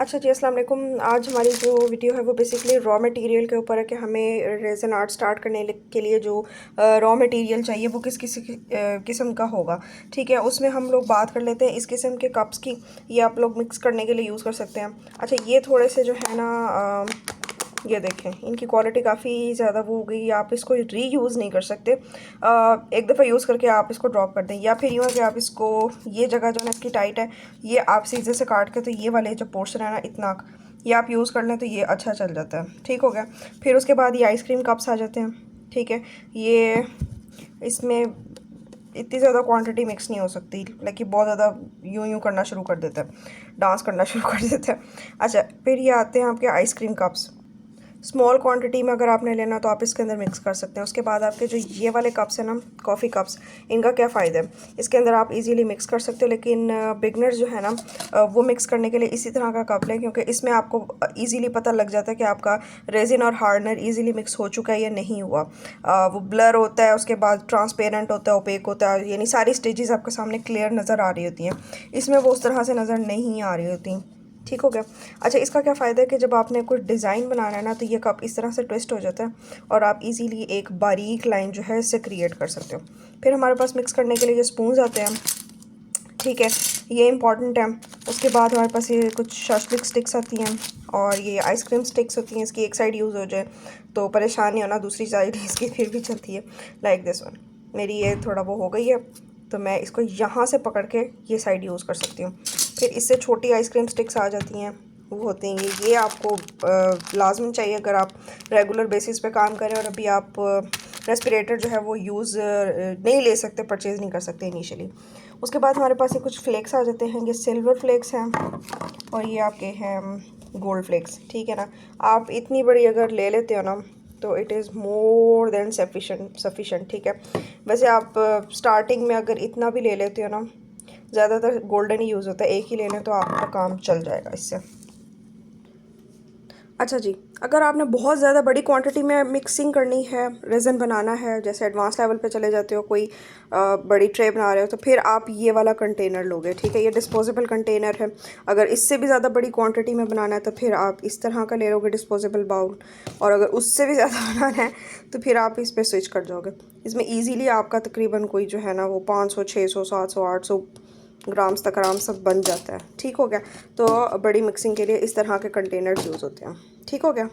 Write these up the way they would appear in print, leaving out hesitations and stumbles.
अच्छा जी, अस्सलाम वालेकुम। आज हमारी जो वीडियो है वो बेसिकली रॉ मटेरियल के ऊपर है कि हमें रेज़न आर्ट स्टार्ट करने के लिए जो रॉ मटेरियल चाहिए वो किस किस किस्म का होगा। ठीक है, उसमें हम लोग बात कर लेते हैं इस किस्म के कप्स की। ये आप लोग मिक्स करने के लिए यूज़ कर सकते हैं। अच्छा, ये थोड़े से जो है ना ये देखें, इनकी क्वालिटी काफ़ी ज़्यादा वो हो गई। आप इसको रीयूज़ नहीं कर सकते। एक दफ़ा यूज़ करके आप इसको ड्रॉप कर दें, या फिर यूँ है कि आप इसको, ये जगह जो है इसकी टाइट है, ये आप सीधे से काट के तो ये वाले जो पोर्शन है ना इतना, ये आप यूज़ कर लें तो ये अच्छा चल जाता है। ठीक हो गया। फिर उसके बाद ये आइसक्रीम कप्स आ जाते हैं। ठीक है, ये इसमें इतनी ज़्यादा क्वांटिटी मिक्स नहीं हो सकती, लेकिन बहुत ज़्यादा यूँ यूँ करना शुरू कर देता है, डांस करना शुरू कर देता है। अच्छा, फिर ये आते हैं आपके आइसक्रीम कप्स। स्मॉल क्वांटिटी में अगर आपने लेना तो आप इसके अंदर मिक्स कर सकते हैं। उसके बाद आपके जो ये वाले कप्स हैं ना, कॉफ़ी कप्स, इनका क्या फ़ायदा है, इसके अंदर आप इजीली मिक्स कर सकते हो। लेकिन बिगनर्स जो है ना, वो मिक्स करने के लिए इसी तरह का कप लें, क्योंकि इसमें आपको इजीली पता लग जाता है कि आपका रेजिन और हार्डनर इजीली मिक्स हो चुका है या नहीं हुआ। वो ब्लर होता है, उसके बाद ट्रांसपेरेंट होता है, ओपेक होता है, यानी सारी स्टेजेस आपके सामने क्लियर नज़र आ रही होती हैं। इसमें वो उस तरह से नज़र नहीं आ रही होती। ठीक हो गया। अच्छा, इसका क्या फ़ायदा है कि जब आपने कुछ डिज़ाइन बनाना है ना, तो ये कप इस तरह से ट्विस्ट हो जाता है और आप इजीली एक बारीक लाइन जो है इससे क्रिएट कर सकते हो। फिर हमारे पास मिक्स करने के लिए ये स्पून्स आते हैं। ठीक है, ये इंपॉर्टेंट है। उसके बाद हमारे पास ये कुछ शॉस्टिक स्टिक्स आती हैं और ये आइसक्रीम स्टिक्स होती हैं। इसकी एक साइड यूज़ हो जाए तो परेशान नहीं होना, दूसरी साइड इसकी फिर भी चलती है। लाइक दिस वन, मेरी ये थोड़ा वो हो गई है तो मैं इसको यहाँ से पकड़ के ये साइड यूज़ कर सकती हूँ। फिर इससे छोटी आइसक्रीम स्टिक्स आ जाती हैं, वो होती हैं ये आपको लाजमी चाहिए अगर आप रेगुलर बेसिस पे काम करें और अभी आप रेस्पिरेटर जो है वो यूज़ नहीं ले सकते, परचेज़ नहीं कर सकते इनिशियली। उसके बाद हमारे पास ये कुछ फ्लेक्स आ जाते हैं। ये सिल्वर फ्लेक्स हैं और ये आपके हैं गोल्ड फ्लेक्स। ठीक है ना, आप इतनी बड़ी अगर ले लेते हो ना तो it is more than sufficient. ठीक है, वैसे आप स्टार्टिंग में अगर इतना भी ले लेते हो ना, ज़्यादातर गोल्डन ही यूज़ होता है, एक ही ले लें तो आपका काम चल जाएगा इससे। अच्छा जी, अगर आपने बहुत ज़्यादा बड़ी क्वांटिटी में मिक्सिंग करनी है, रेज़न बनाना है, जैसे एडवांस लेवल पे चले जाते हो, कोई बड़ी ट्रे बना रहे हो, तो फिर आप ये वाला कंटेनर लोगे। ठीक है, ये डिस्पोजेबल कंटेनर है। अगर इससे भी ज़्यादा बड़ी क्वांटिटी में बनाना है तो फिर आप इस तरह का ले लोगे डिस्पोजेबल बाउल, और अगर उससे भी ज़्यादा बनाना है तो फिर आप इस पर स्विच कर जाओगे। इसमें ईज़िली आपका तकरीबन कोई जो है ना वो 500, 600, 700, 800 ग्राम्स तक आराम से बन जाता है। ठीक हो गया। तो बड़ी मिक्सिंग के लिए इस तरह के कंटेनर यूज़ होते हैं। ठीक हो गया।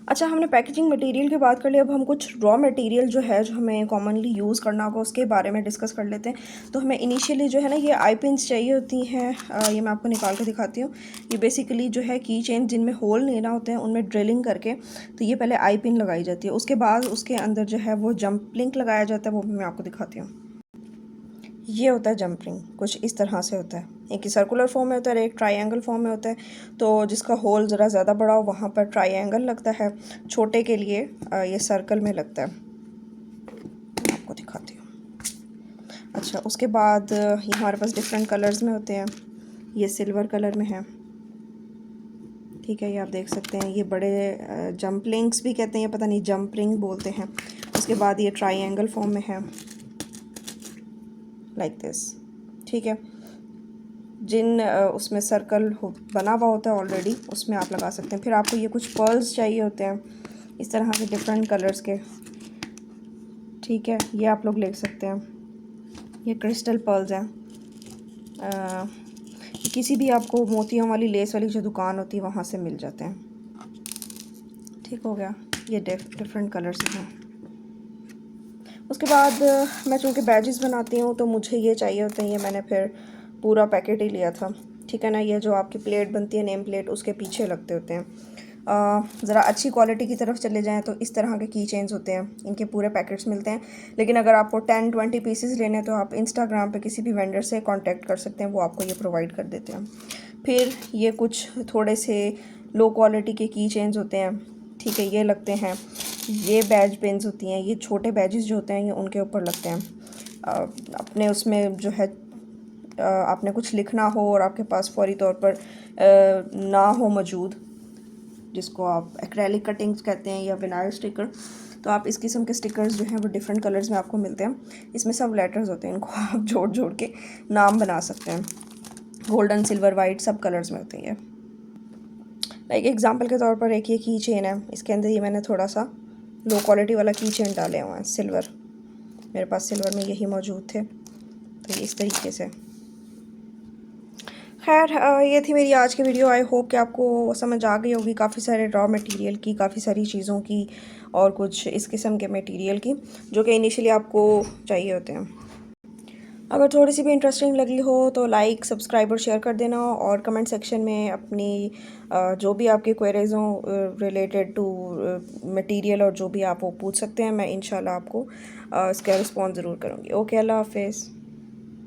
अच्छा, हमने पैकेजिंग मटेरियल की बात कर ली, अब हम कुछ रॉ मटेरियल जो है जो हमें कॉमनली यूज़ करना होगा उसके बारे में डिस्कस कर लेते हैं। तो हमें इनिशियली जो है ना ये आई पिन्स चाहिए होती हैं। ये मैं आपको निकाल कर दिखाती हूँ। ये बेसिकली जो है की चेन जिनमें होल लेना होते हैं उनमें ड्रिलिंग करके, तो ये पहले आई पिन लगाई जाती है। उसके बाद उसके अंदर जो है वो जंप लिंक लगाया जाता है, वो भी मैं आपको दिखाती हूँ। ये होता है जंपरिंग, कुछ इस तरह से होता है। एक सर्कुलर फॉर्म में होता है, एक ट्रायंगल फॉर्म में होता है। तो जिसका होल ज़रा ज़्यादा बड़ा हो वहाँ पर ट्रायंगल लगता है, छोटे के लिए ये सर्कल में लगता है। मैं आपको दिखाती हूँ। अच्छा, उसके बाद ये हमारे पास डिफरेंट कलर्स में होते हैं। ये सिल्वर कलर में है। ठीक है, ये आप देख सकते हैं। ये बड़े जंप लिंक्स भी कहते हैं, पता नहीं जंप रिंग बोलते हैं। उसके बाद ये ट्रायंगल फॉर्म में है, लाइक दिस। ठीक है, जिन उसमें सर्कल बना हुआ होता है ऑलरेडी, उसमें आप लगा सकते हैं। फिर आपको ये कुछ पर्ल्स चाहिए होते हैं इस तरह के डिफरेंट कलर्स के। ठीक है, ये आप लोग ले सकते हैं। ये क्रिस्टल पर्ल्स हैं। किसी भी आपको मोतियों वाली लेस वाली जो दुकान होती है वहाँ से मिल जाते हैं। ठीक हो गया, ये डिफरेंट कलर्स हैं। उसके बाद मैं चूँकि बैजेस बनाती हूँ तो मुझे ये चाहिए होते हैं। ये मैंने फिर पूरा पैकेट ही लिया था। ठीक है ना, ये जो आपकी प्लेट बनती है, नेम प्लेट, उसके पीछे लगते होते हैं। ज़रा अच्छी क्वालिटी की तरफ चले जाएं तो इस तरह के की चेन्स होते हैं, इनके पूरे पैकेट्स मिलते हैं। लेकिन अगर आपको 10-20 पीसेस लेने हैं तो आप इंस्टाग्राम पे किसी भी वेंडर से कांटेक्ट कर सकते हैं, वो आपको ये प्रोवाइड कर देते हैं। फिर ये कुछ थोड़े से लो क्वालिटी के की चेन्स होते हैं। ठीक है, ये लगते हैं। ये बैज पेन्स होती हैं, ये छोटे बैजेस जो होते हैं ये उनके ऊपर लगते हैं। अपने उसमें जो है आपने कुछ लिखना हो और आपके पास फौरी तौर पर ना हो मौजूद, जिसको आप एक्रेलिक कटिंग्स कहते हैं या विनाइल स्टिकर, तो आप इस किस्म के स्टिकर्स जो हैं वो डिफरेंट कलर्स में आपको मिलते हैं। इसमें सब लेटर्स होते हैं, इनको आप जोड़ जोड़ के नाम बना सकते हैं। गोल्डन, सिल्वर, वाइट सब कलर्स में होती है। लाइक एग्जांपल के तौर पर एक ये की चेन है, इसके अंदर ये मैंने थोड़ा सा लो क्वालिटी वाला की चेन डाले हुए हैं सिल्वर, मेरे पास सिल्वर में यही मौजूद थे, तो इस तरीके से। खैर ये थी मेरी आज की वीडियो। आई होप कि आपको समझ आ गई होगी काफ़ी सारे रॉ मटेरियल की, काफ़ी सारी चीज़ों की और कुछ इस किस्म के मटेरियल की जो कि इनिशियली आपको चाहिए होते हैं। अगर थोड़ी सी भी इंटरेस्टिंग लगी हो तो लाइक, सब्सक्राइब और शेयर कर देना, और कमेंट सेक्शन में अपनी जो भी आपकी क्वेरीज हों रिलेटेड टू मटेरियल और जो भी आप वो पूछ सकते हैं, मैं इंशाल्लाह आपको इसका रिस्पॉन्स ज़रूर करूँगी। ओके, अल्लाह हाफिज़।